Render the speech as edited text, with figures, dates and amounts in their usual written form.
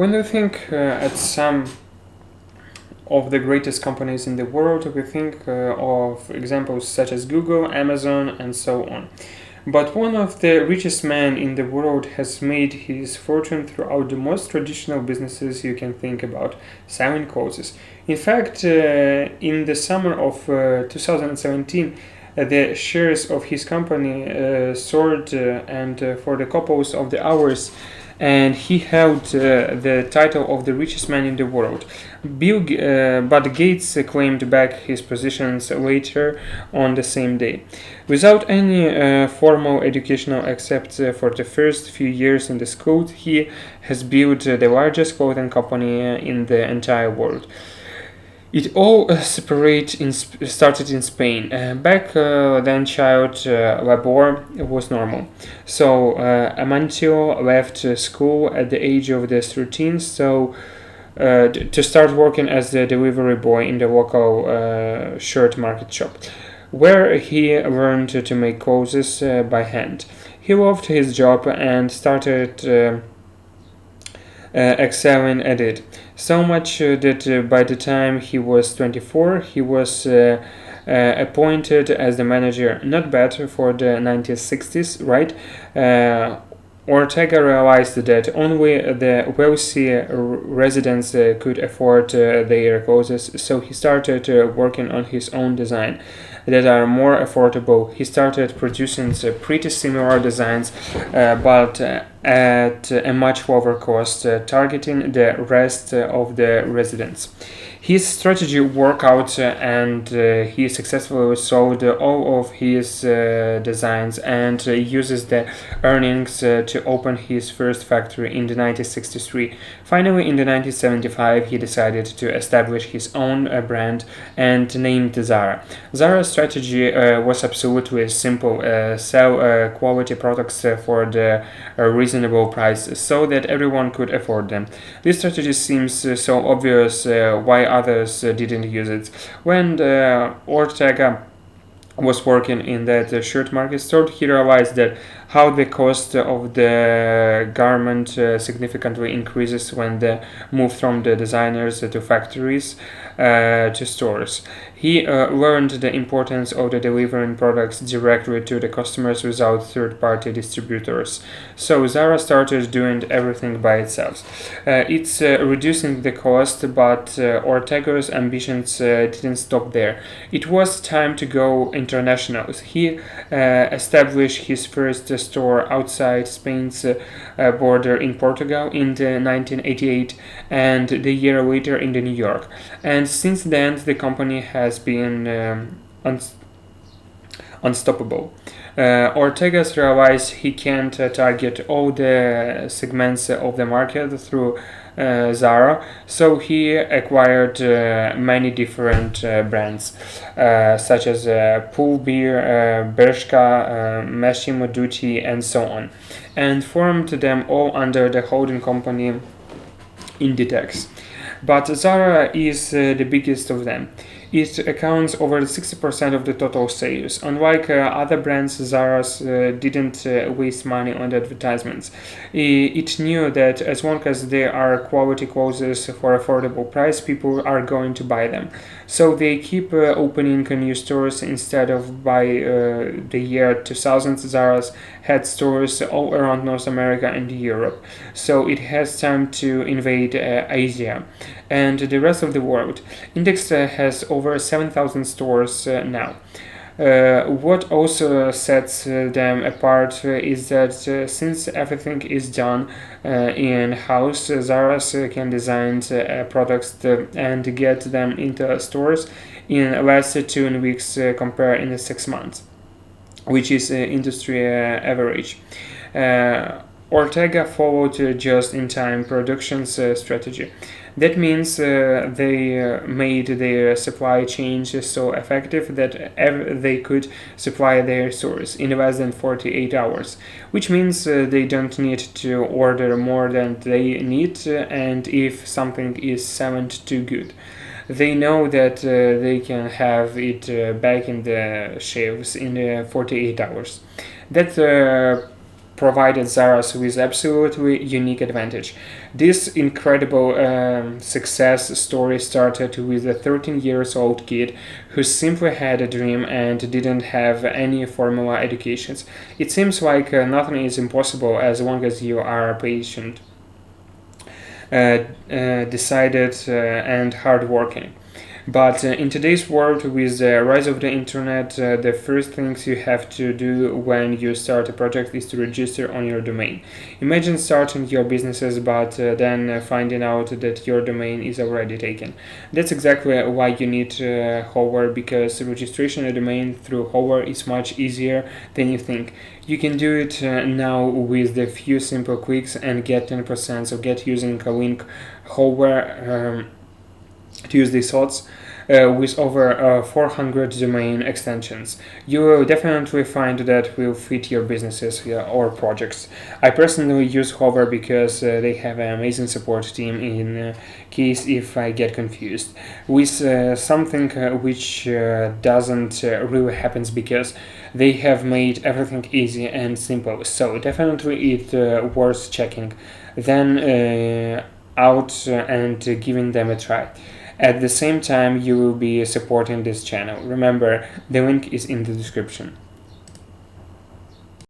When we think at some of the greatest companies in the world, we think of examples such as Google, Amazon, and so on. But one of the richest men in the world has made his fortune throughout the most traditional businesses you can think about, selling clothes. In fact, in the summer of 2017, the shares of his company soared and for the couples of the hours, and he held the title of the richest man in the world. But Gates claimed back his positions later on the same day. Without any formal educational except for the first few years in the school, he has built the largest clothing company in the entire world. It all started in Spain. Back then, child labor was normal. So Amancio left school at the age of the 13, to start working as the delivery boy in the local shirt market shop, where he learned to make clothes by hand. He loved his job and started excelling at it. So much that by the time he was 24, he was appointed as the manager. Not bad for the 1960s, right? Ortega realized that only the wealthy residents could afford their clothes, so he started working on his own design that are more affordable. He started producing pretty similar designs, but at a much lower cost, targeting the rest of the residents. His strategy worked out, and he successfully sold all of his designs and uses the earnings to open his first factory in the 1963. Finally, in the 1975, he decided to establish his own brand and named ZARA. ZARA's strategy was absolutely simple: sell quality products for the reasonable price so that everyone could afford them. This strategy seems so obvious. Why others didn't use it? When Ortega was working in that shirt market store, he realized that how the cost of the garment significantly increases when they move from the designers to factories to stores. He learned the importance of the delivering products directly to the customers without third-party distributors. So Zara started doing everything by itself. It's reducing the cost, but Ortega's ambitions didn't stop there. It was time to go international. He established his first store outside Spain's border in Portugal in 1988, and the year later in New York. And since then, the company has been unstoppable. Ortega's realized he can't target all the segments of the market through Zara, so he acquired many different brands, such as Pool Beer, Bershka, Massimo Dutti, and so on, and formed them all under the holding company Inditex. But Zara is the biggest of them. It accounts over 60% of the total sales. Unlike other brands, Zara didn't waste money on advertisements. It knew that as long as there are quality clothes for affordable price, people are going to buy them. So they keep opening new stores. Instead of by the year 2000, Zara had stores all around North America and Europe. So it has time to invade Asia and the rest of the world. Index has over 7,000 stores now. What also sets them apart is that since everything is done in-house, Zara can design products and get them into stores in less than 2 weeks compared in 6 months, which is industry average. Ortega followed just-in-time production strategy. That means they made their supply chain so effective that they could supply their stores in less than 48 hours, which means they don't need to order more than they need, and if something is selling too good, they know that they can have it back in the shelves in 48 hours. That provided ZARA with absolutely unique advantage. This incredible success story started with a 13-year-old kid who simply had a dream and didn't have any formal educations. It seems like nothing is impossible as long as you are patient, decided, and hardworking. But in today's world, with the rise of the internet, the first things you have to do when you start a project is to register on your domain. Imagine starting your businesses, but then finding out that your domain is already taken. That's exactly why you need Hover, because registration a domain through Hover is much easier than you think. You can do it now with a few simple clicks and get 10%. So get using a link Hover to use these thoughts with over 400 domain extensions. You will definitely find that will fit your businesses or projects. I personally use Hover because they have an amazing support team in case if I get confused with something which doesn't really happens, because they have made everything easy and simple. So definitely it worth checking then out and giving them a try. At the same time, you will be supporting this channel. Remember, the link is in the description.